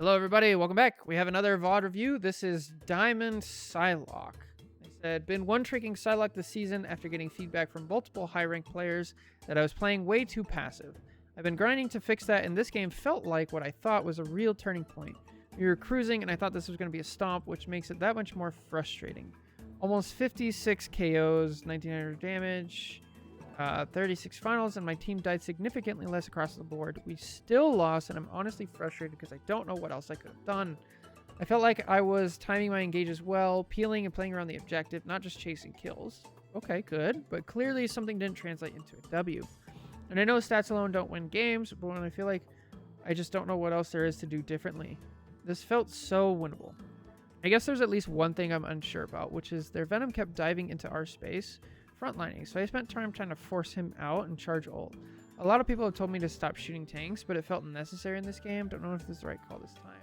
Hello everybody, welcome back. We have another VOD review. This is Diamond Psylocke. They said, been one-tricking Psylocke this season after getting feedback from multiple high-ranked players that I was playing way too passive. I've been grinding to fix that, and this game felt like what I thought was a real turning point. We were cruising, and I thought this was going to be a stomp, which makes it that much more frustrating. Almost 56 KOs, 1900 damage, 36 finals, and my team died significantly less across the board. We still lost, and I'm honestly frustrated because I don't know what else I could have done. I felt like I was timing my engages well, peeling and playing around the objective, not just chasing kills. Okay, good, but clearly something didn't translate into a W. And I know stats alone don't win games, but when I feel like I just don't know what else there is to do differently. This felt so winnable. I guess there's at least one thing I'm unsure about, which is their Venom kept diving into our space, frontlining, so I spent time trying to force him out and charge ult. A lot of people have told me to stop shooting tanks, but it felt necessary in this game. Don't know if this is the right call this time.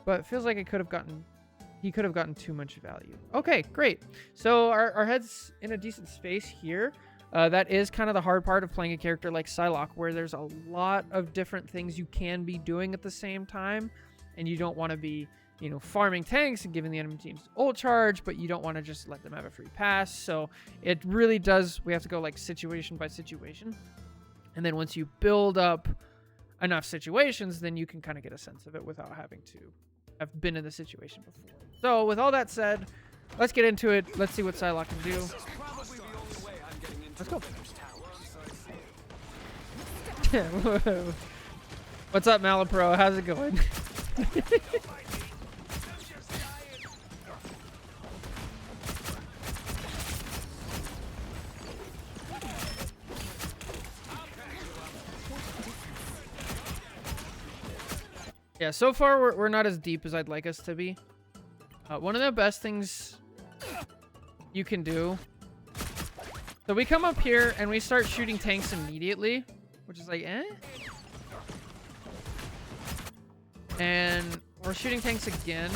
But it feels like he could have gotten too much value. Okay, great. So our head's in a decent space here. That is kind of the hard part of playing a character like Psylocke, where there's a lot of different things you can be doing at the same time, and you don't want to be, you know, farming tanks and giving the enemy teams ult charge, but you don't want to just let them have a free pass. So it really does, we have to go like situation by situation. And then once you build up enough situations, then you can kind of get a sense of it without having to have been in the situation before. So with all that said, let's get into it. Let's see what Psylocke can do. Let's go. What's up, Malapro? How's it going? Yeah, so far we're not as deep as I'd like us to be. One of the best things you can do. So we come up here and we start shooting tanks immediately, which is like, eh? And we're shooting tanks again.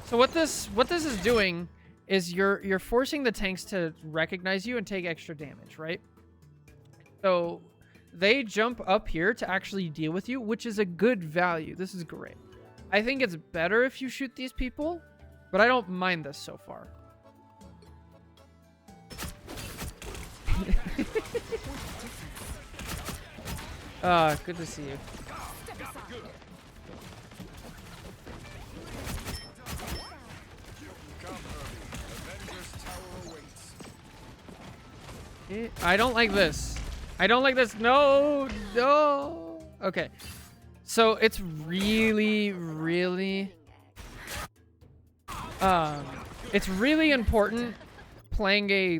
So what this is doing is you're forcing the tanks to recognize you and take extra damage, right? So they jump up here to actually deal with you, which is a good value. This is great. I think it's better if you shoot these people, but I don't mind this so far. Good to see you. I don't like this. I don't like this. No, no. Okay. So it's really important playing a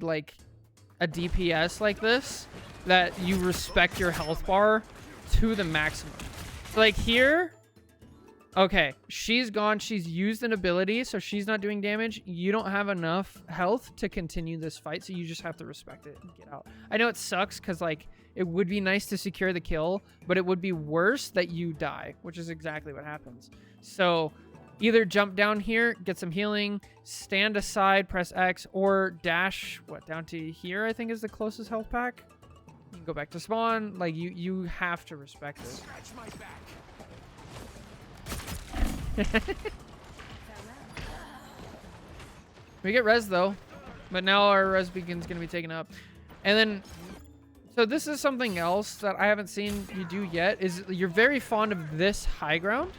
DPS like this that you respect your health bar to the maximum. So like here, okay, she's gone. She's used an ability, so she's not doing damage. You don't have enough health to continue this fight, so you just have to respect it and get out. I know it sucks because like it would be nice to secure the kill, but it would be worse that you die, which is exactly what happens. So either jump down here, get some healing, stand aside, press X, or dash down to here, I think is the closest health pack. You can go back to spawn. Like you have to respect this. We get res though, but now our res beacon's gonna be taken up. And then so this is something else that I haven't seen you do yet, is you're very fond of this high ground.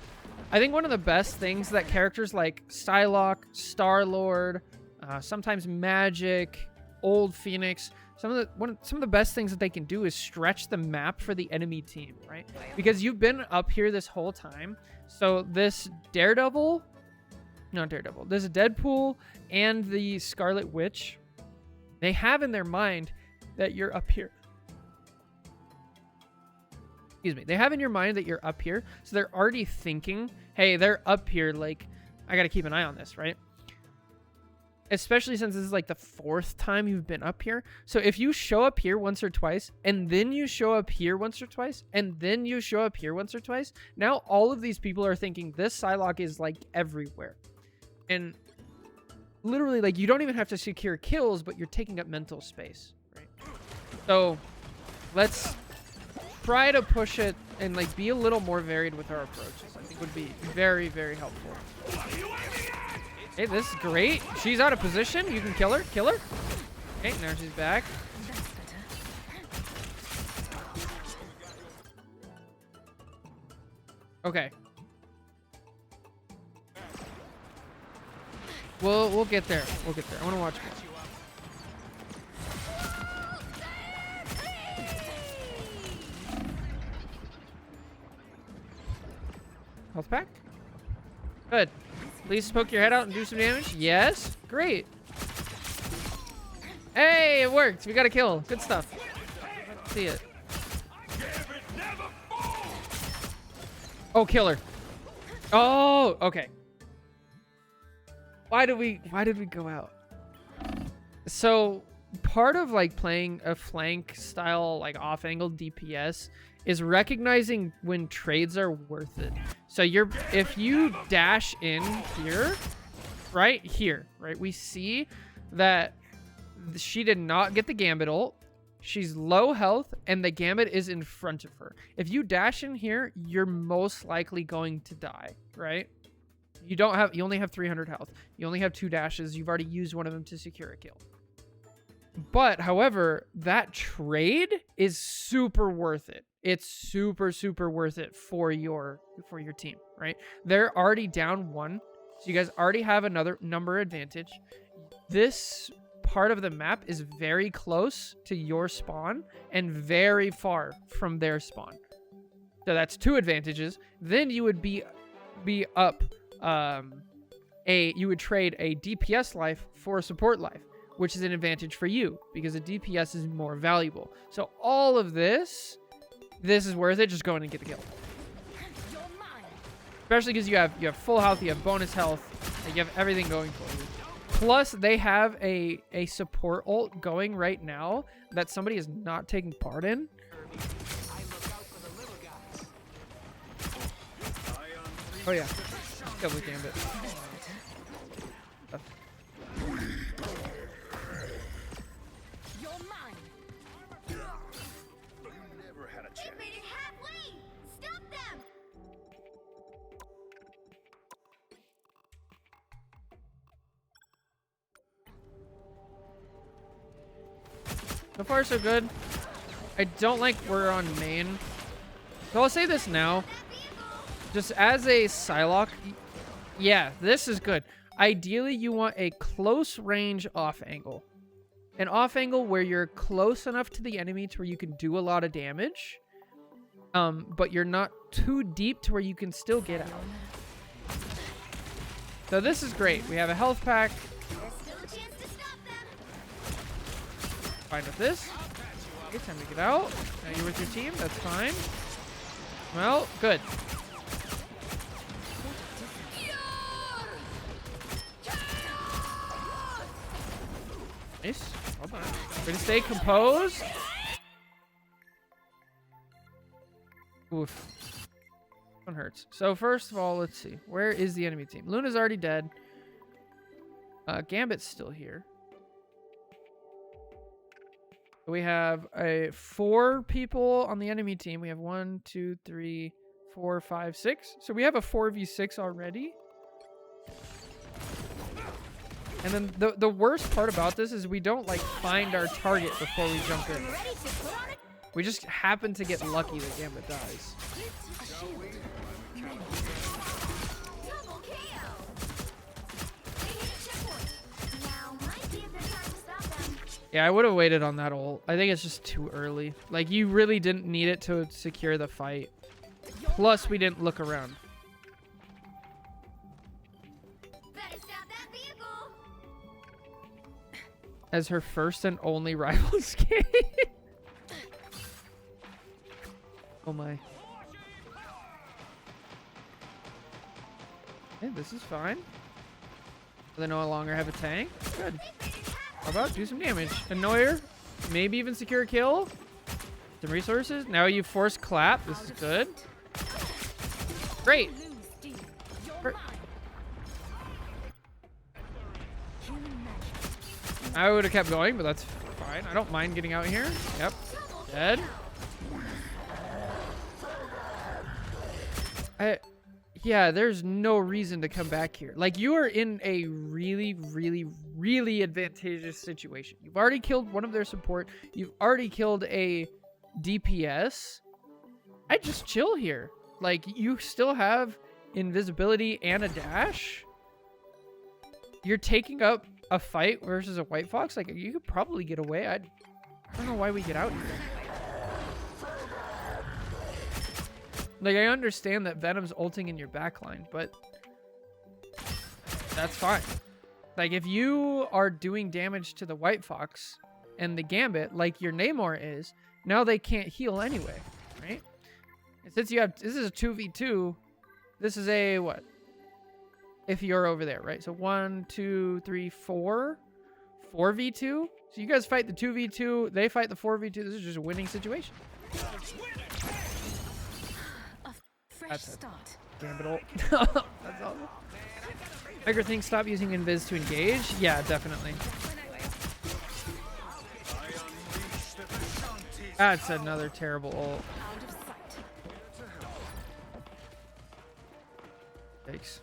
I think one of the best things that characters like Psylocke, Star-Lord, sometimes Magic, Old Phoenix, some of the best things that they can do is stretch the map for the enemy team, right? Because you've been up here this whole time. So this this Deadpool and the Scarlet Witch, they have in their mind that you're up here. Excuse me. They have in your mind that you're up here. So they're already thinking, hey, they're up here. Like, I got to keep an eye on this, right? Especially since this is like the 4th time you've been up here. So if you show up here once or twice, and then you show up here once or twice, and then you show up here once or twice, now all of these people are thinking this Psylocke is like everywhere. And literally, like, you don't even have to secure kills, but you're taking up mental space, right? So let's try to push it and like be a little more varied with our approaches. I think would be very, very helpful. Hey, this is great. She's out of position. You can kill her. Kill her. Okay, now she's back. Okay. We'll get there. We'll get there. I want to watch more. Health pack? Good. Please poke your head out and do some damage. Yes. Great. Hey, it worked. We got a kill. Good stuff. See it. Oh, kill her. Oh, okay. Why did we go out? So part of like playing a flank style like off angle DPS is recognizing when trades are worth it. So if you dash in here, right here, right, we see that she did not get the Gambit ult. She's low health and the Gambit is in front of her. If you dash in here, you're most likely going to die, right? You only have 300 health. You only have 2 dashes. You've already used one of them to secure a kill. But however, that trade is super worth it. It's super, super worth it for your team, right? They're already down 1, so you guys already have another number advantage. This part of the map is very close to your spawn and very far from their spawn. So that's 2 advantages. Then you would be up you would trade a DPS life for a support life, which is an advantage for you because a DPS is more valuable. So all of this is worth it. Just go in and get the kill. Especially because you have full health, you have bonus health, and you have everything going for you. Plus, they have a support ult going right now that somebody is not taking part in. Oh yeah, kill the Gambit. So far, so good. I don't like we're on main. So I'll say this now. Just as a Psylocke, yeah, this is good. Ideally, you want a close range off angle. An off angle where you're close enough to the enemy to where you can do a lot of damage. But you're not too deep to where you can still get out. So this is great. We have a health pack. Fine with this. Okay, time to get out. Now you're with your team. That's fine. Well, good. Nice. Well done. Way to stay composed. Oof. One hurts. So first of all, let's see. Where is the enemy team? Luna's already dead. Gambit's still here. We have 4 people on the enemy team. We have 1, 2, 3, 4, 5, 6. So we have a 4v6 already. And then the worst part about this is we don't like find our target before we jump in. We just happen to get lucky that Gambit dies. Yeah, I would have waited on that ult. I think it's just too early. Like, you really didn't need it to secure the fight. Plus, we didn't look around. As her first and only Rivals game. Oh my. Hey, this is fine. They no longer have a tank. Good. How about do some damage? Annoy her. Maybe even secure a kill. Some resources. Now you force clap. This is good. Great. I would have kept going, but that's fine. I don't mind getting out here. Yep. Dead. yeah, there's no reason to come back here. Like, you are in a really, really, really advantageous situation. You've already killed one of their support. You've already killed a DPS. I just chill here. Like, you still have invisibility and a dash. You're taking up a fight versus a White Fox. Like, you could probably get away. I don't know why we get out here. Like, I understand that Venom's ulting in your backline, but that's fine. Like, if you are doing damage to the White Fox and the Gambit, like your Namor is, now they can't heal anyway, right? And since you have, this is a 2v2, this is a, what? If you're over there, right? So 1, 2, 3, 4. 4v2? So you guys fight the 2v2, they fight the 4v2. This is just a winning situation. That's a Gambit ult. That's awesome. Tiger thinks stop using invis to engage. Yeah, definitely. That's another terrible ult. Thanks.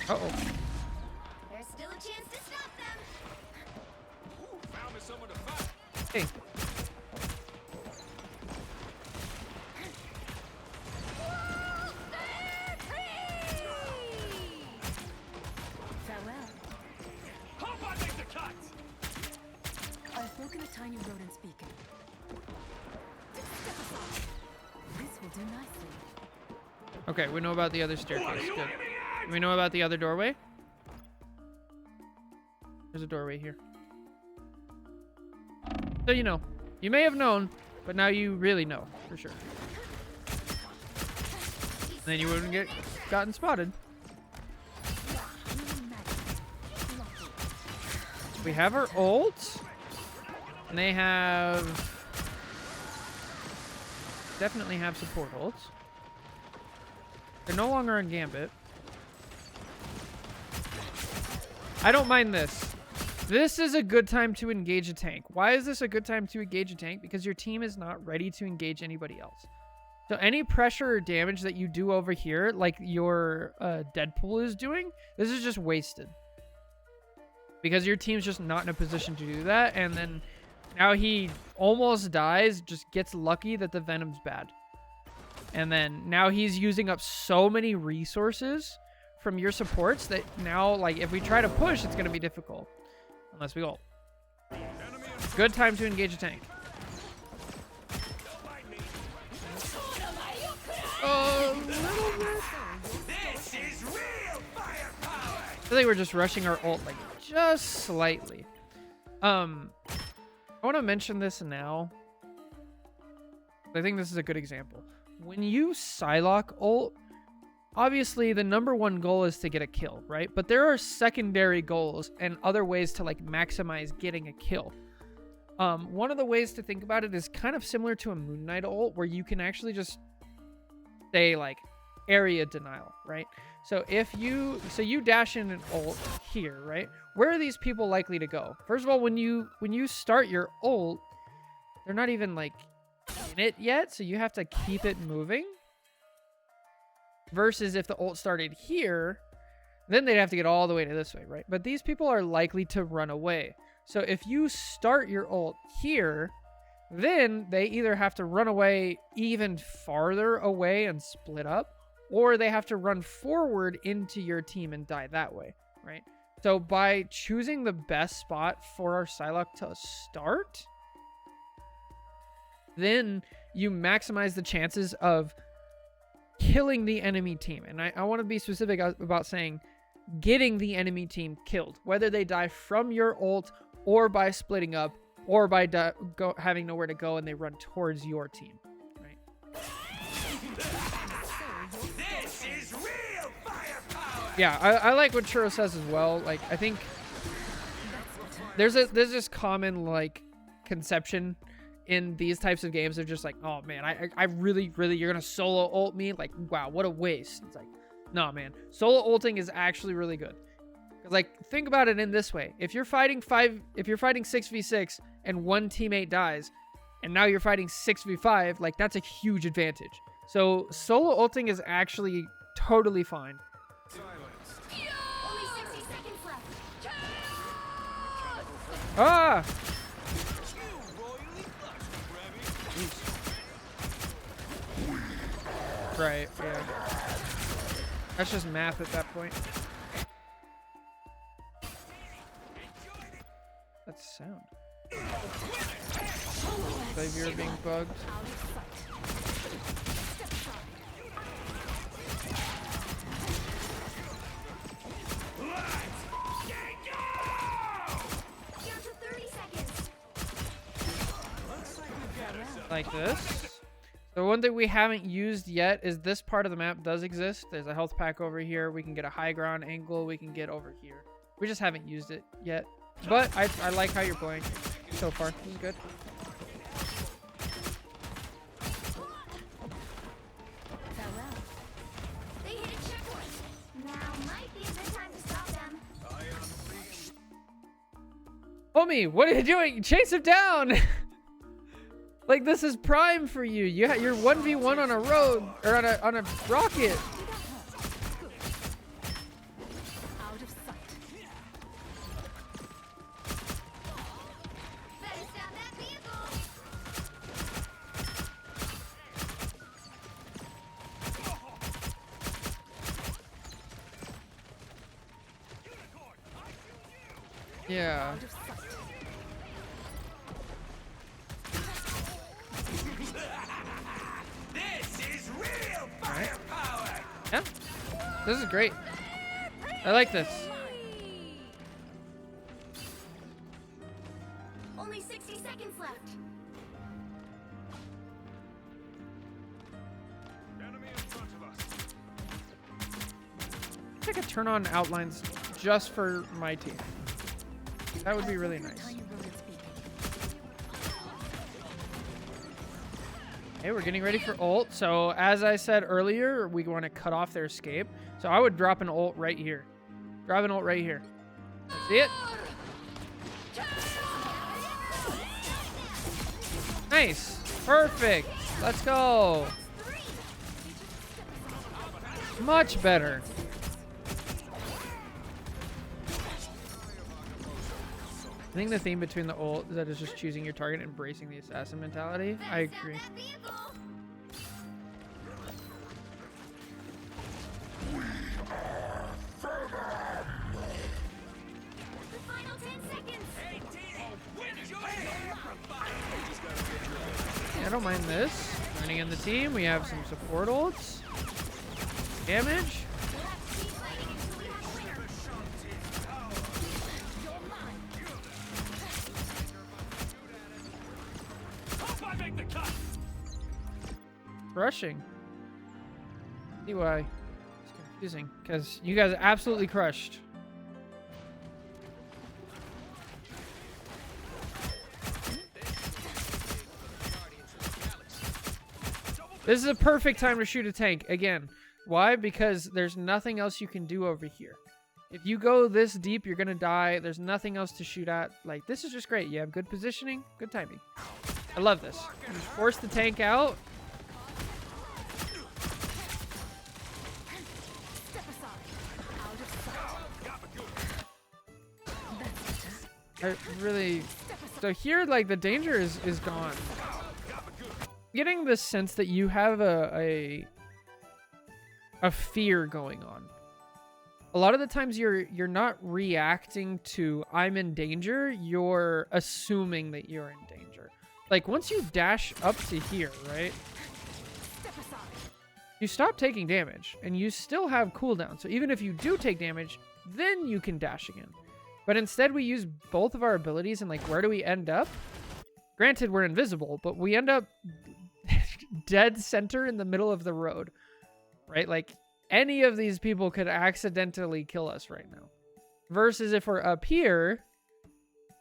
Uh-oh. There's still a chance to stop them. Hey. Farewell. I've broken a tiny rodent's beacon. Step aside. This will do nicely. Okay, we know about the other staircase. Good. We know about the other doorway. There's a doorway here. So you know. You may have known, but now you really know for sure. And then you wouldn't get gotten spotted. We have our ult. And they have... definitely have support ults. They're no longer on Gambit. I don't mind this. This is a good time to engage a tank. Why is this a good time to engage a tank? Because your team is not ready to engage anybody else. So any pressure or damage that you do over here, like your Deadpool is doing, this is just wasted. Because your team's just not in a position to do that. And then now he almost dies, just gets lucky that the Venom's bad. And then now he's using up so many resources from your supports that now, like, if we try to push, it's going to be difficult. Unless we ult. Good time to engage a tank. Oh, I think we're just rushing our ult, like, just slightly. I want to mention this now. I think this is a good example. When you Psylocke ult, obviously the #1 goal is to get a kill, right? But there are secondary goals and other ways to, like, maximize getting a kill. One of the ways to think about it is kind of similar to a Moon Knight ult, where you can actually just say, like, area denial, right? So if you dash in an ult here, right? Where are these people likely to go? First of all, when you start your ult, they're not even, like, in it yet, so you have to keep it moving. Versus if the ult started here, then they'd have to get all the way to this way, right? But these people are likely to run away. So if you start your ult here, then they either have to run away even farther away and split up, or they have to run forward into your team and die that way, right? So by choosing the best spot for our Psylocke to start, then you maximize the chances of killing the enemy team. And I want to be specific about saying getting the enemy team killed, whether they die from your ult or by splitting up or by having nowhere to go and they run towards your team, right? This is real firepower. Yeah, I like what Churro says as well. Like, I think there's this common, like, conception in these types of games of just like, oh man, I really, you're gonna solo ult me? Like, wow, what a waste. It's like, nah, man, solo ulting is actually really good. Because, like, think about it in this way: if you're fighting 6v6 and one teammate dies, and now you're fighting 6v5, like that's a huge advantage. So solo ulting is actually totally fine. Only 60 seconds left. Ah! Right, yeah. That's just math at that point. That's sound. Like you're being bugged. Down to 30 seconds. Like this. So one thing we haven't used yet is this part of the map does exist. There's a health pack over here. We can get a high ground angle. We can get over here. We just haven't used it yet. But I like how you're playing so far. This is good. Farewell. They hit a checkpoint. Now might be a good time to stop them. Homie, what are you doing? Chase him down! Like, this is prime for you. You're 1v1 on a road, or on a rocket. Out of sight. Better stop that vehicle. Yeah. Out of sight. This is real firepower. Yeah. This is great. I like this. Only 60 seconds left. Enemy in front of us. I could turn on outlines just for my team. That would be really nice. Tiny rodent speak. Okay, we're getting ready for ult. So as I said earlier, we want to cut off their escape. So I would drop an ult right here. Drop an ult right here. See it? Nice. Perfect. Let's go. Much better. I think the theme between the ult is that it's just choosing your target and embracing the assassin mentality. I agree. The final 10 seconds. Yeah, I don't mind this. Running in the team, we have some support ults. Damage. Keep fighting until we have a winner. You're mine. Hope I make the cut. Crushing. See why? It's confusing because you guys absolutely crushed. This is a perfect time to shoot a tank again. Why? Because there's nothing else you can do over here. If you go this deep, you're gonna die. There's nothing else to shoot at. Like, this is just great. You have good positioning, good timing. I love this. You just force the tank out. Step aside. Out of sight. I really. So here, like, the danger is gone. Getting the sense that you have a fear going on. A lot of the times you're not reacting to I'm in danger, you're assuming that you're in danger. Like once you dash up to here, right? Step aside. You stop taking damage and you still have cooldown. So even if you do take damage, then you can dash again. But instead we use both of our abilities and like where do we end up? Granted, we're invisible, but we end up dead center in the middle of the road, right? Like any of these people could accidentally kill us right now. Versus if we're up here,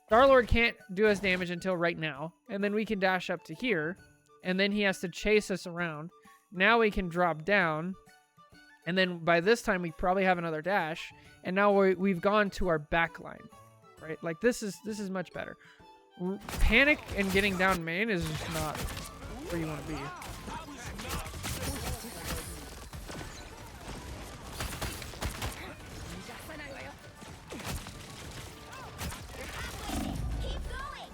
Star-Lord can't do us damage until right now. And then we can dash up to here. And then he has to chase us around. Now we can drop down. And then by this time, we probably have another dash. And now we've gone to our back line, right? Like this is much better. panic and getting down main is just not where you want to be. Keep going.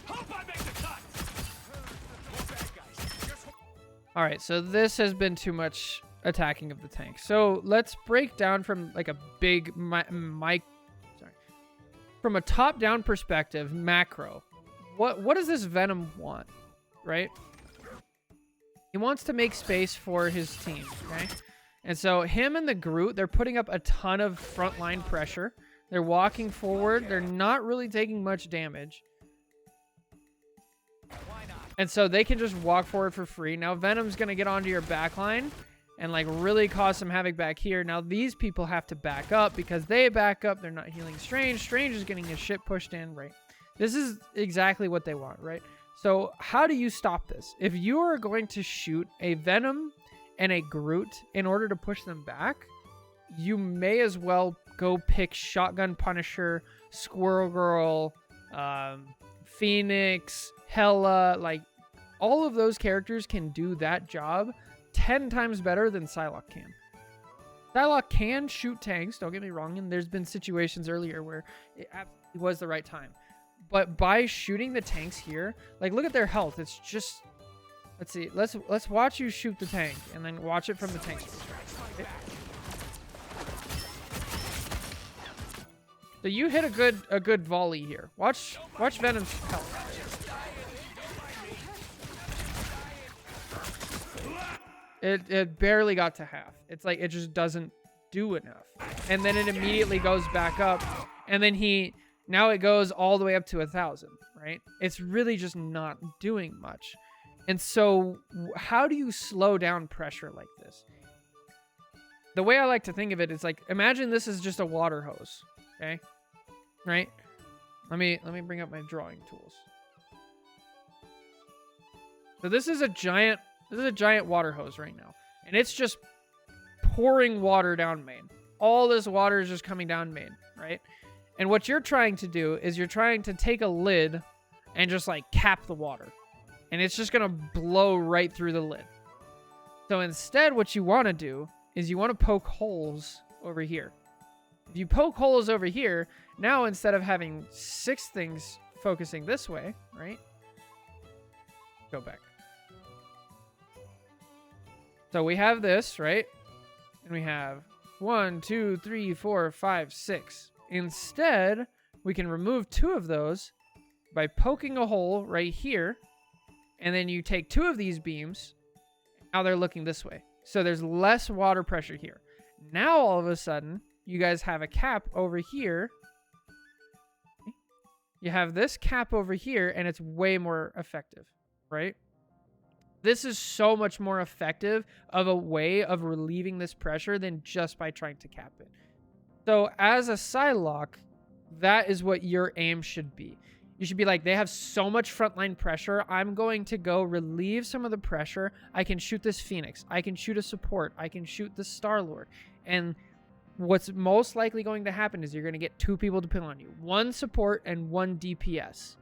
Hope I make the cut. More bad guys. Just All right, so this has been too much attacking of the tank. So let's break down from like a big from a top-down perspective, macro. What does this Venom want, right? He wants to make space for his team, okay? And so him and the Groot, they're putting up a ton of frontline pressure. They're walking forward. They're not really taking much damage. And so they can just walk forward for free. Now Venom's going to get onto your backline and like really cause some havoc back here. Now these people have to back up because they back up. They're not healing Strange. Strange is getting his shit pushed in, right? This is exactly what they want, right? So how do you stop this? If you are going to shoot a Venom and a Groot in order to push them back, you may as well go pick Shotgun Punisher, Squirrel Girl, Phoenix, Hela. Like, all of those characters can do that job 10 times better than Psylocke can. Psylocke can shoot tanks, don't get me wrong, and there's been situations earlier where it absolutely was the right time. But by shooting the tanks here, like, look at their health. It's just, let's see, let's watch you shoot the tank and then watch it from the tank's perspective. So you hit a good volley here. Watch Venom's health. It barely got to half. It's like it just doesn't do enough. And then it immediately goes back up, and then now it goes all the way up to 1,000, right? It's really just not doing much. And so how do you slow down pressure like this? The way I like to think of it is like, imagine this is just a water hose, okay? Right? Let me bring up my drawing tools. So this is a giant water hose right now, and it's just pouring water down main. All this water is just coming down main, right? And what you're trying to do is you're trying to take a lid and just like cap the water, and it's just gonna blow right through the lid. So instead, what you want to do is you want to poke holes over here. If you poke holes over here, now instead of having 6 things focusing this way, right? Go back. So we have this, right? And we have 1, 2, 3, 4, 5, 6. Instead, we can remove 2 of those by poking a hole right here. And then you take 2 of these beams. Now they're looking this way. So there's less water pressure here. Now all of a sudden, you guys have a cap over here. You have this cap over here, and it's way more effective, right? This is so much more effective of a way of relieving this pressure than just by trying to cap it. So as a Psylocke, that is what your aim should be. You should be like, they have so much frontline pressure. I'm going to go relieve some of the pressure. I can shoot this Phoenix. I can shoot a support. I can shoot the Star-Lord. And what's most likely going to happen is you're going to get 2 people to pin on you. 1 support and 1 DPS.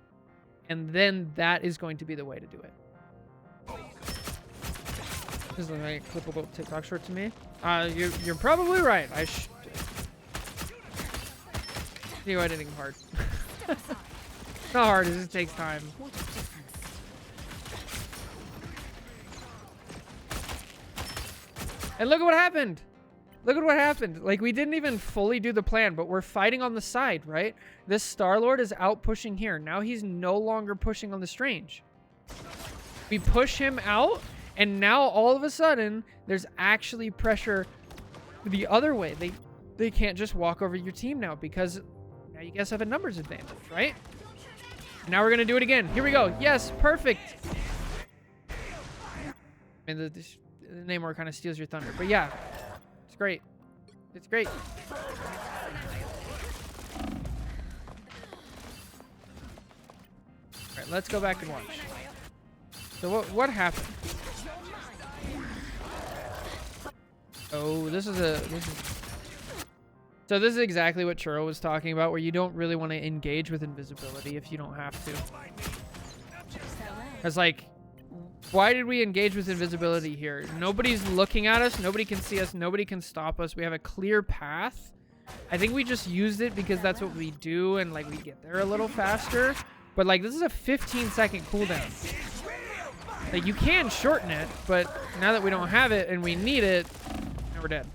And then that is going to be the way to do it. This is a clippable TikTok short to me. You're probably right. You know, editing hard. It's not hard, it just takes time. And look at what happened. Look at what happened. Like, we didn't even fully do the plan, but we're fighting on the side, right? This Star-Lord is out pushing here. Now he's no longer pushing on the Strange. We push him out, and now all of a sudden, there's actually pressure the other way. They can't just walk over your team now because now you guys have a numbers advantage, right? Now we're going to do it again. Here we go. Yes, perfect. I mean, the Namor kind of steals your thunder, but yeah. It's great. It's great. All right, let's go back and watch. So what happened? Oh, this is so this is exactly what Churro was talking about, where you don't really want to engage with invisibility if you don't have to. Because, like, why did we engage with invisibility here? Nobody's looking at us. Nobody can see us. Nobody can stop us. We have a clear path. I think we just used it because that's what we do, and, like, we get there a little faster. But, like, this is a 15-second cooldown. Like, you can shorten it, but now that we don't have it and we need it, now we're dead.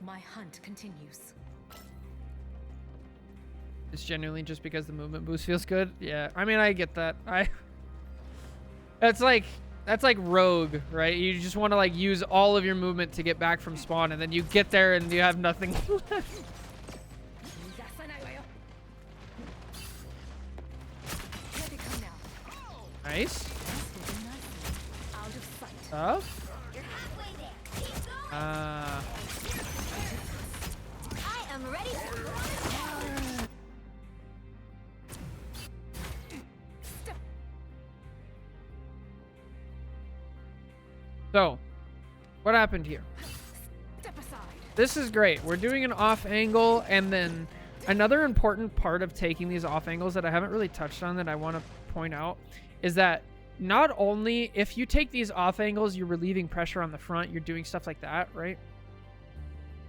My hunt continues. It's genuinely just because the movement boost feels good. Yeah, I mean, I get that. That's like Rogue, right? You just want to like use all of your movement to get back from spawn, and then you get there and you have nothing left. Nice. Tough. You're halfway there. Keep going. Uh, I am ready for so, what happened here? Step aside. This is great. We're doing an off angle, and then another important part of taking these off angles that I haven't really touched on that I want to point out is that not only if you take these off angles, you're relieving pressure on the front, you're doing stuff like that, right?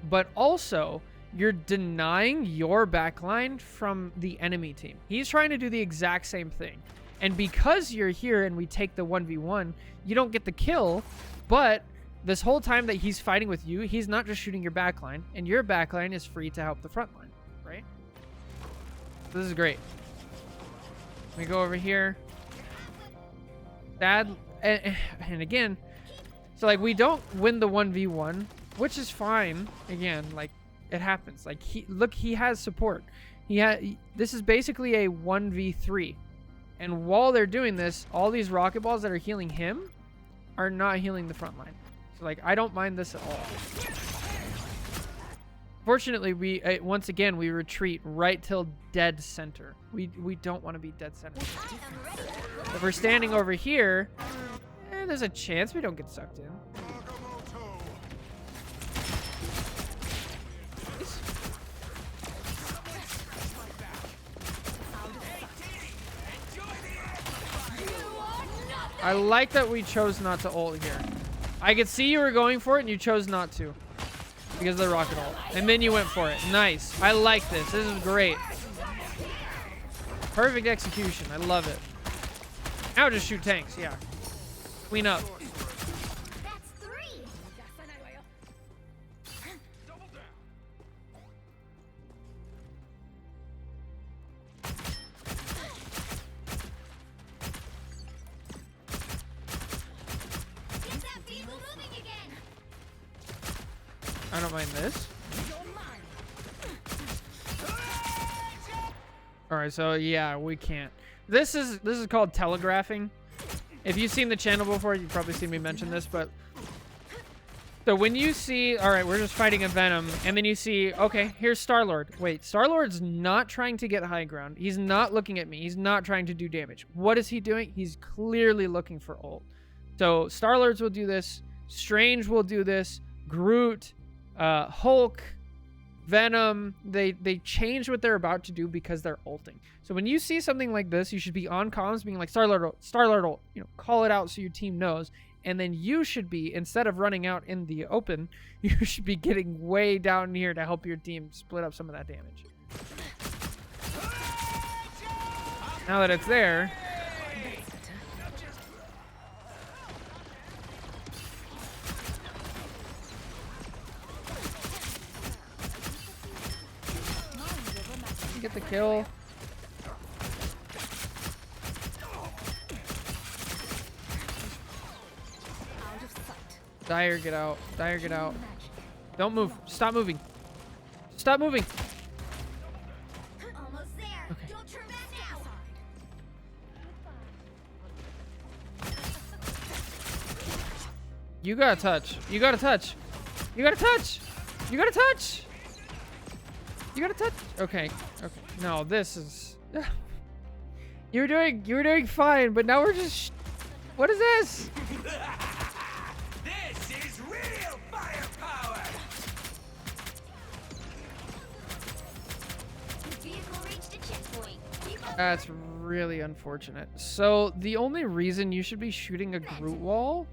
But also, you're denying your backline from the enemy team. He's trying to do the exact same thing. And because you're here and we take the 1v1, you don't get the kill, but this whole time that he's fighting with you, he's not just shooting your backline, and your backline is free to help the front line, right? This is great. We go over here. Sad, and again, so like we don't win the 1v1, which is fine. Again, like it happens. Like he has support. This is basically a 1v3, and while they're doing this, all these rocket balls that are healing him are not healing the front line. So like I don't mind this at all. Fortunately, we once again we retreat right till dead center. We don't want to be dead center. If we're standing over here, there's a chance we don't get sucked in. I like that we chose not to ult here. I could see you were going for it and you chose not to because of the rocket ult. And then you went for it. Nice. I like this. This is great. Perfect execution. I love it. Now just shoot tanks. Yeah. Clean up. That's 3. Get that people moving again. I don't mind this. All right, so yeah, we can't. This is called telegraphing. If you've seen the channel before, you've probably seen me mention this, but so when you see, all right, we're just fighting a Venom, and then you see, okay, here's Star-Lord. Wait, Star-Lord's not trying to get high ground. He's not looking at me. He's not trying to do damage. What is he doing? He's clearly looking for ult. So Star-Lords will do this. Strange will do this. Groot, Hulk, Venom, they change what they're about to do because they're ulting. So when you see something like this, you should be on comms being like, Star-Lord ult, you know, call it out so your team knows. And then you should be, instead of running out in the open, you should be getting way down here to help your team split up some of that damage. Now that it's there, get the kill. Dire, get out. Dire, get out. Don't move. Stop moving. Stop moving. Almost there. Okay. Don't turn back now. You gotta touch. You gotta touch. You gotta touch. You gotta touch. You gotta touch. Okay. Okay. No, this is... You were doing fine, but now we're just. What is this? This is real firepower. Vehicle reached a checkpoint. Keep up. That's really unfortunate. So the only reason you should be shooting a Groot wall,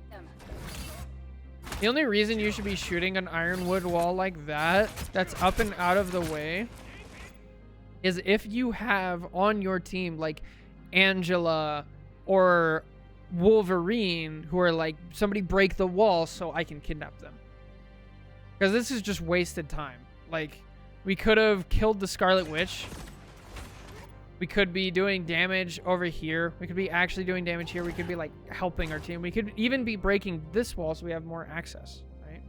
the only reason you should be shooting an ironwood wall like that, that's up and out of the way, is if you have on your team like Angela or Wolverine, who are like, somebody break the wall so I can kidnap them. Because this is just wasted time. Like, we could have killed the Scarlet Witch. We could be doing damage over here. We could be actually doing damage here. We could be like helping our team. We could even be breaking this wall so we have more access, right?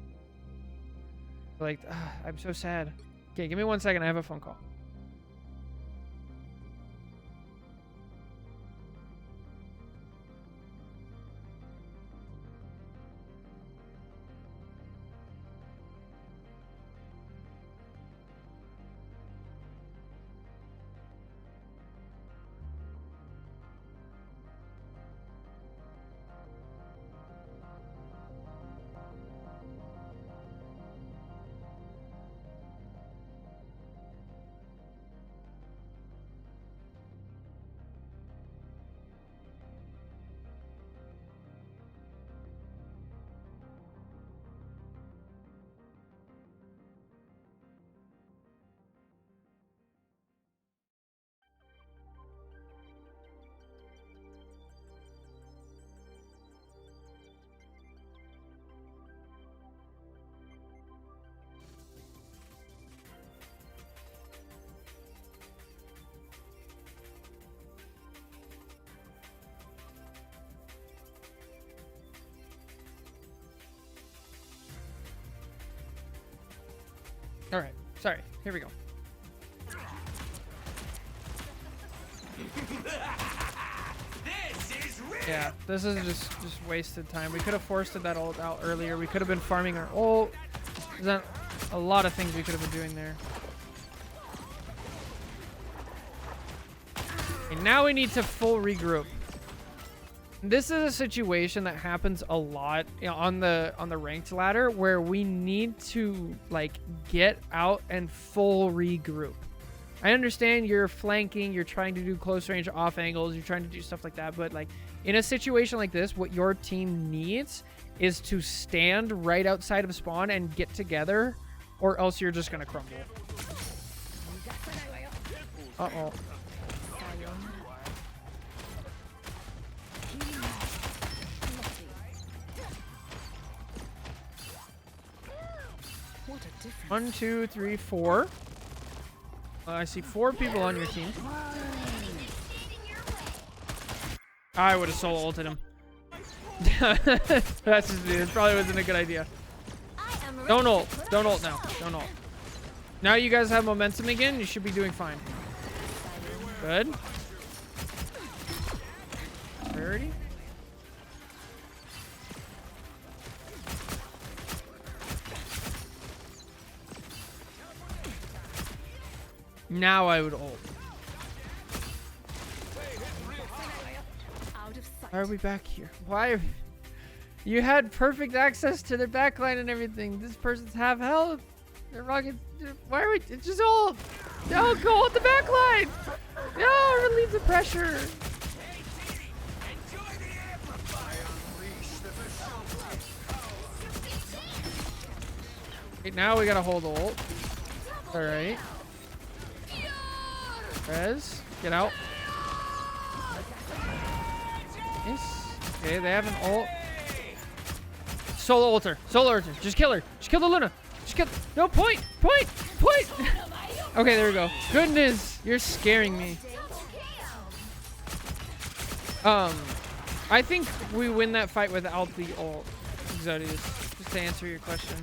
Like, I'm so sad. Okay, give me 1 second. I have a phone call. All right. Sorry. Here we go. This is real. Yeah, this is just wasted time. We could have forced that ult out earlier. We could have been farming our ult. There's not a lot of things we could have been doing there. And now we need to full regroup. This is a situation that happens a lot, you know, on the ranked ladder, where we need to like get out and full regroup. I understand you're flanking, you're trying to do close range off angles, you're trying to do stuff like that, but like in a situation like this, what your team needs is to stand right outside of spawn and get together, or else you're just gonna crumble. Uh-oh. What a difference. 1, 2, 3, 4. I see 4 people on your team. I would have solo ulted him. That's just, it probably wasn't a good idea. Don't ult. Don't ult now. Don't ult. Now you guys have momentum again. You should be doing fine. Good. Rarity. Now I would ult. Out of sight. Why are we back here? Why? You had perfect access to their backline and everything. This person's half health. They're rocking. Why are we? It's just ult. No, go ult the backline. No, relieve the pressure. Okay, now we gotta hold ult. All right. Rez, get out. Nice. Okay, they have an ult. Solo ult her. Solo ult her. Just kill her. Just kill the Luna. Just kill. No, point. Point. Point. Okay, there we go. Goodness, you're scaring me. I think we win that fight without the ult, Exodius, just to answer your question.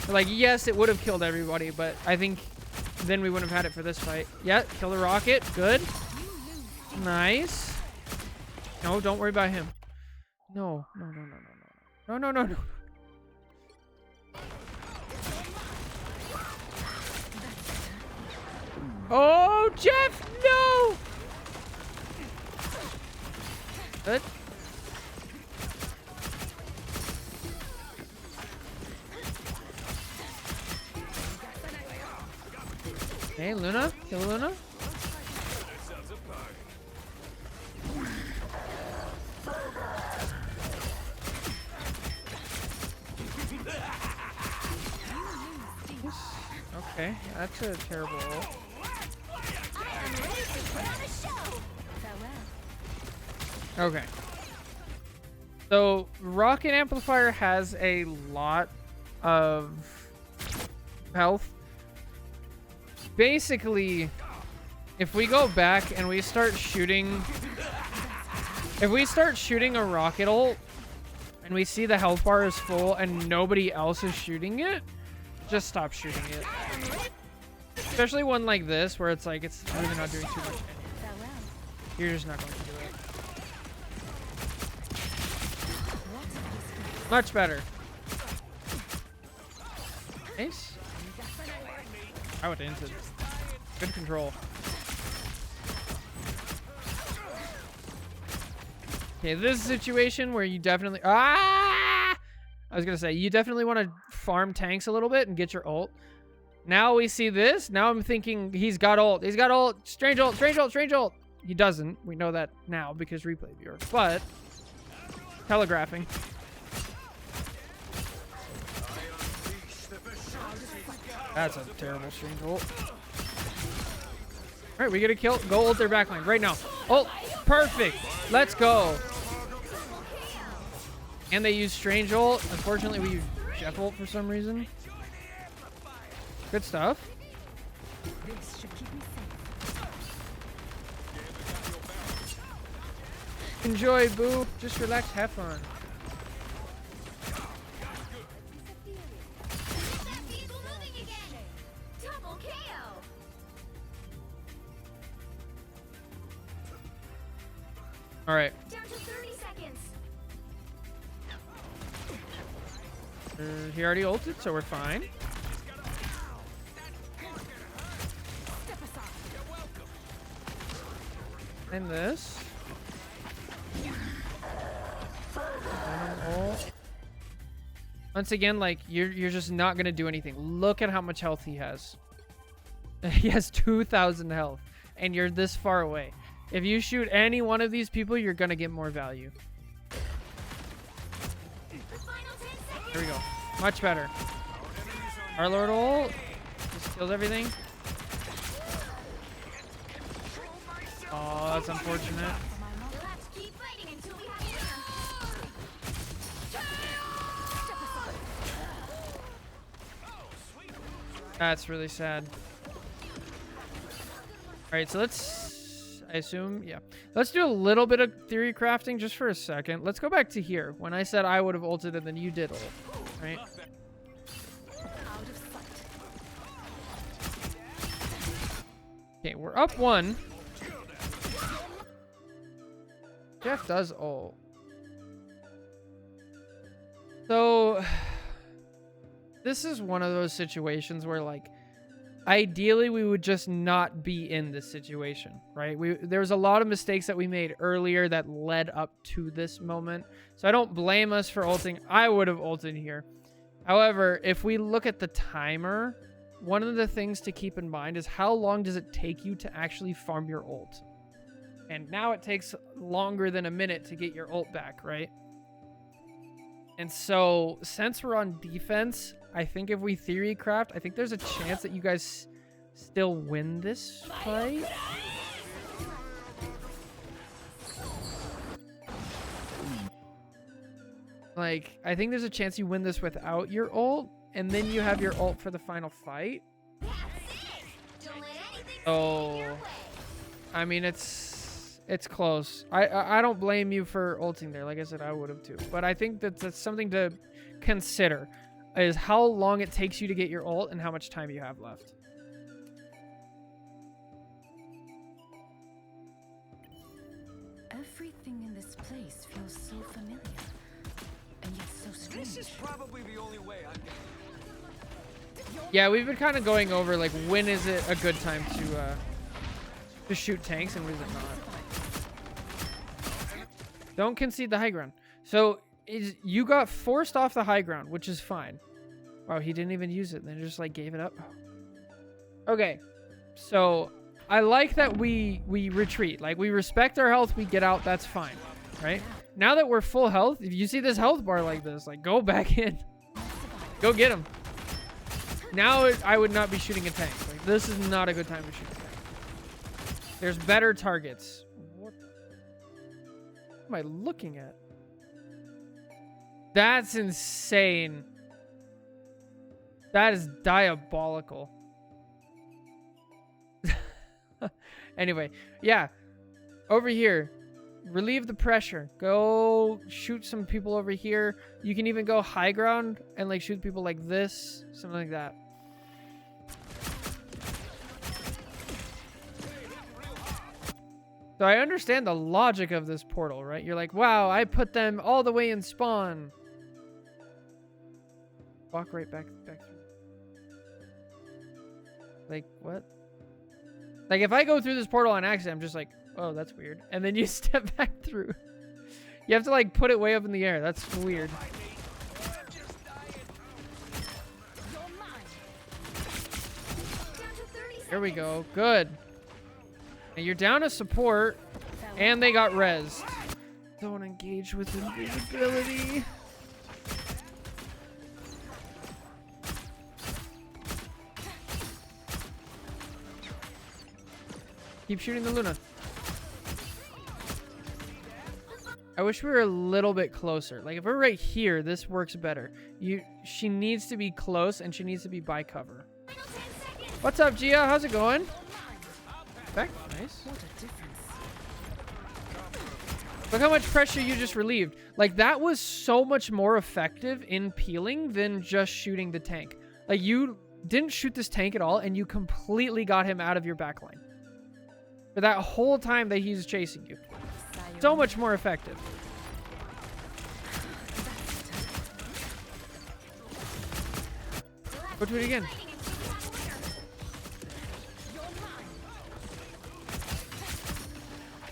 Like, yes, it would have killed everybody, but I think then we wouldn't have had it for this fight. Yeah, kill the rocket. Good. Nice. No, don't worry about him. No, no, no, no, no, no. No, no, no, no. Oh, Jeff, no! Good. Hey, Luna. Kill Luna. Okay, that's a terrible ult. I am ready to put on a show. Farewell. Okay. So, Rocket Amplifier has a lot of health. Basically, if we go back and we start shooting... If we start shooting a rocket ult, and we see the health bar is full and nobody else is shooting it, just stop shooting it. Especially one like this, where it's like, it's really not doing too much anyway. Farewell. You're just not going to do it. Much better. Nice. I would instant. Good control. Okay, this is a situation where you definitely... I was going to say, you definitely want to farm tanks a little bit and get your ult. Now we see this. Now I'm thinking he's got ult. He's got ult. Strange ult. Strange ult. Strange ult. He doesn't. We know that now because replay viewer. But telegraphing. That's a terrible strange ult. All right, we get a kill. Go ult their backline right now. Ult. Perfect. Let's go. And they use strange ult. Unfortunately, we use Jeff ult for some reason. Good stuff. This should keep me safe. Enjoy, boo. Just relax, have fun. That vehicle moving again. Double KO. All right. Down to 30 seconds. He already ulted, so we're fine. Step aside. And this. Ult. Once again, like, you're just not gonna do anything. Look at how much health he has. He has 2,000 health, and you're this far away. If you shoot any one of these people, you're gonna get more value. The final 10 seconds. Here we go. Much better. Our Lord ult just kills everything. Oh, that's unfortunate. You'll have to keep fighting until we have dinner. That's really sad. All right, so let's, I assume, yeah. Let's do a little bit of theory crafting just for a second. Let's go back to here. When I said I would have ulted and then you did ult, right? Out of sight. Okay, we're up 1. Jeff does ult. So, this is one of those situations where, like, ideally we would just not be in this situation, right? There was a lot of mistakes that we made earlier that led up to this moment. So I don't blame us for ulting. I would have ulted here. However, if we look at the timer, one of the things to keep in mind is how long does it take you to actually farm your ult? And now it takes longer than a minute to get your ult back, right? And so, since we're on defense, I think if we theory craft, I think there's a chance that you guys still win this fight. Like, I think there's a chance you win this without your ult, and then you have your ult for the final fight. That's it. Don't let anything Oh, stand in your way. I mean, it's close. I don't blame you for ulting there. Like I said, I would have too. But I think that's something to consider, is how long it takes you to get your ult and how much time you have left. Everything in this place feels so familiar, and yet so strange. This is probably the only way I can. Yeah, we've been kind of going over, like, when is it a good time to shoot tanks and when is it not. Don't concede the high ground. So you got forced off the high ground, which is fine. Wow, he didn't even use it. Then just like gave it up. Okay, so I like that we retreat. Like we respect our health, we get out. That's fine, right? Now that we're full health, if you see this health bar like this, like go back in, go get him. Now I would not be shooting a tank. Like this is not a good time to shoot a tank. There's better targets. What am I looking at? That's insane. That is diabolical. Anyway, yeah. Over here. Relieve the pressure. Go shoot some people over here. You can even go high ground and like shoot people like this. Something like that. So I understand the logic of this portal, right? You're like, wow, I put them all the way in spawn. Walk right back through. Like, what? Like, if I go through this portal on accident, I'm just like, oh, that's weird. And then you step back through. You have to, like, put it way up in the air. That's weird. Here we go. Good. And you're down to support. And they got rezzed. Don't engage with invisibility. Keep shooting the Luna. I wish we were a little bit closer. Like if we're right here, this works better. She needs to be close and she needs to be by cover. What's up, Gia? How's it going? Back, nice. Look how much pressure you just relieved. Like that was so much more effective in peeling than just shooting the tank. Like you didn't shoot this tank at all and you completely got him out of your backline. For that whole time that he's chasing you. So much more effective. Go to it again.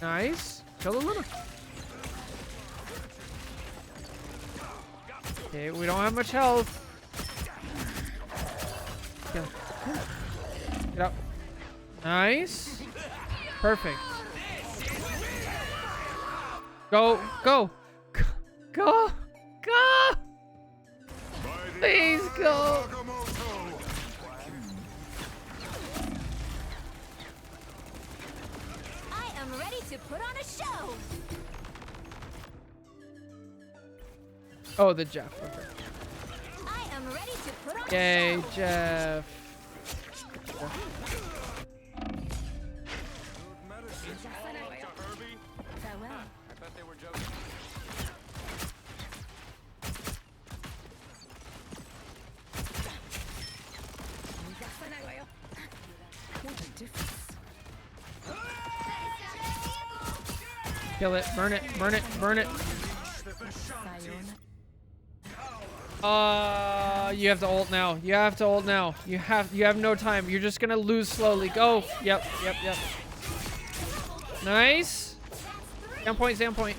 Nice. Kill the Luna. Okay, we don't have much health. Kill. Get up. Nice. Perfect. Go, go, go, go! Please go! I am ready to put on a show. Oh, the Jeff. Okay. I am ready to put on Yay, a show. Jeff. Farewell. I bet they were joking. What a difference. Kill it. Burn it. Burn it. Burn it. You have to ult now. You have to ult now. You have no time. You're just gonna lose slowly. Go. Yep. Nice. Standpoint.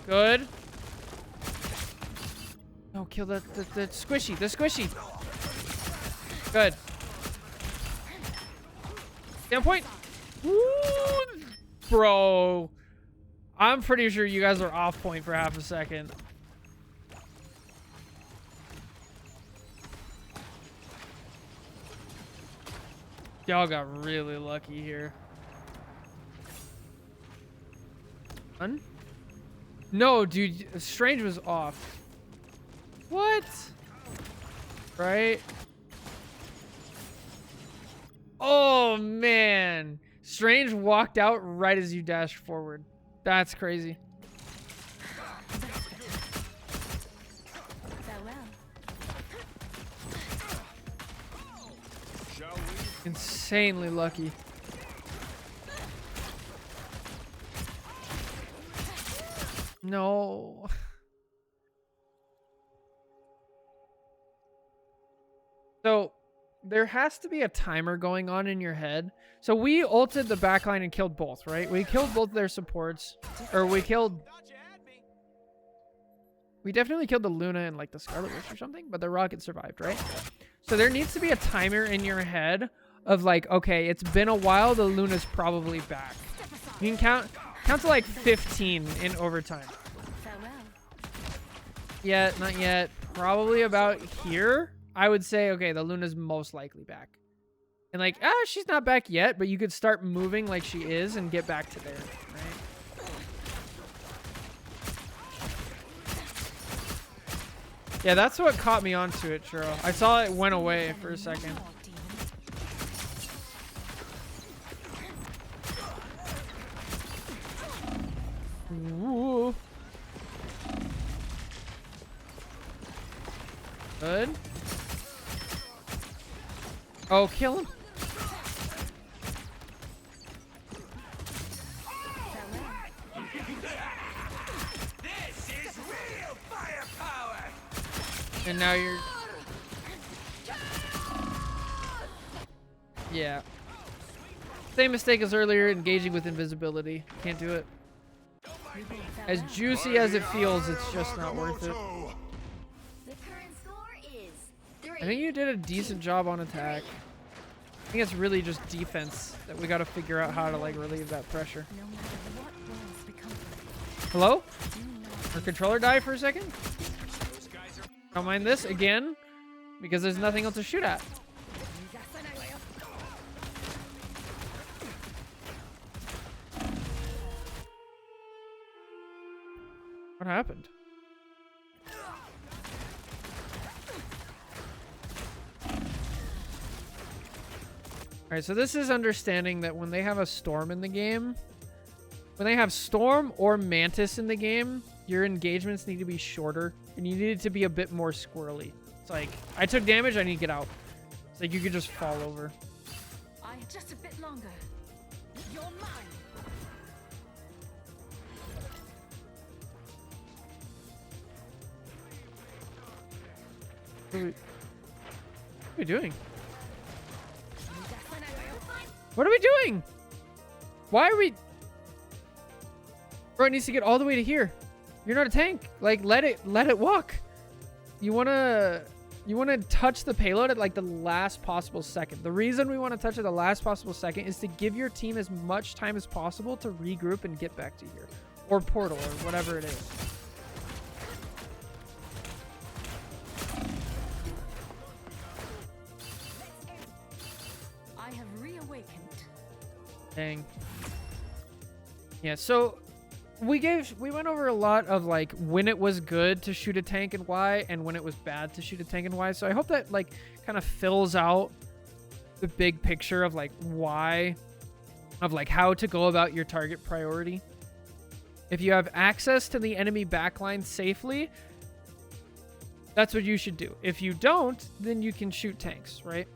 Good. No, kill the squishy. The squishy. Good. Standpoint. Woo! Bro. I'm pretty sure you guys are off point for half a second. Y'all got really lucky here. One? No, dude. Strange was off. What? Right? Oh, man. Strange walked out right as you dashed forward. That's crazy. Farewell. Shall we? Insanely lucky. No. So there has to be a timer going on in your head. So we ulted the backline and killed both, right? We killed both their supports. Or we killed We definitely killed the Luna and like the Scarlet Witch or something, but the Rocket survived, right? So there needs to be a timer in your head of like, okay, it's been a while, the Luna's probably back. You can count to like 15 in overtime. Farewell. Yeah, not yet. Probably about here. I would say, okay, the Luna's most likely back. And like, she's not back yet, but you could start moving like she is and get back to there, right? Yeah, that's what caught me onto it, Churro. I saw it went away for a second. Ooh. Good. Oh, kill him. This is real firepower. And now you're... Yeah. Same mistake as earlier, engaging with invisibility. Can't do it. As juicy as it feels, it's just not worth it. The current score is 3. I think you did a decent job on attack. I think it's really just defense that we got to figure out how to like relieve that pressure. No matter what walls become, Hello? do not Our controller died for a second? Don't mind this again, because there's nothing else to shoot at. What happened? Alright, so this is understanding that when they have a storm in the game, when they have storm or mantis in the game, your engagements need to be shorter and you need it to be a bit more squirrely. It's like, I took damage, I need to get out. It's like you could just fall over. I just a bit longer. You're mine. What are we doing? What are we doing? Why are we... Bro, it needs to get all the way to here. You're not a tank. Like, let it walk. You wanna touch the payload at like the last possible second. The reason we want to touch it the last possible second is to give your team as much time as possible to regroup and get back to here. Or portal, or whatever it is. I have reawakened. Dang. Yeah, so we went over a lot of like when it was good to shoot a tank and why, and when it was bad to shoot a tank and why. So I hope that like kind of fills out the big picture of like why, of like how to go about your target priority. If you have access to the enemy backline safely, that's what you should do. If you don't, then you can shoot tanks, right?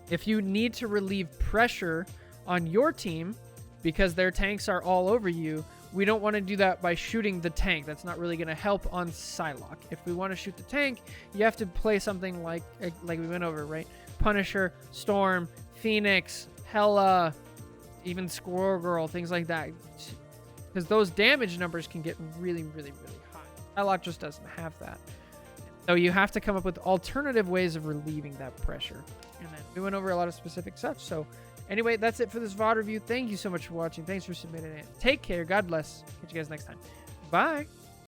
If you need to relieve pressure on your team because their tanks are all over you, we don't want to do that by shooting the tank. That's not really going to help on Psylocke. If we want to shoot the tank, you have to play something like we went over, right? Punisher, Storm, Phoenix, Hela, even Squirrel Girl, things like that. Because those damage numbers can get really, really, really high. Psylocke just doesn't have that. So you have to come up with alternative ways of relieving that pressure. And then we went over a lot of specific stuff. So anyway, that's it for this VOD review. Thank you so much for watching. Thanks for submitting it. Take care. God bless. Catch you guys next time. Bye.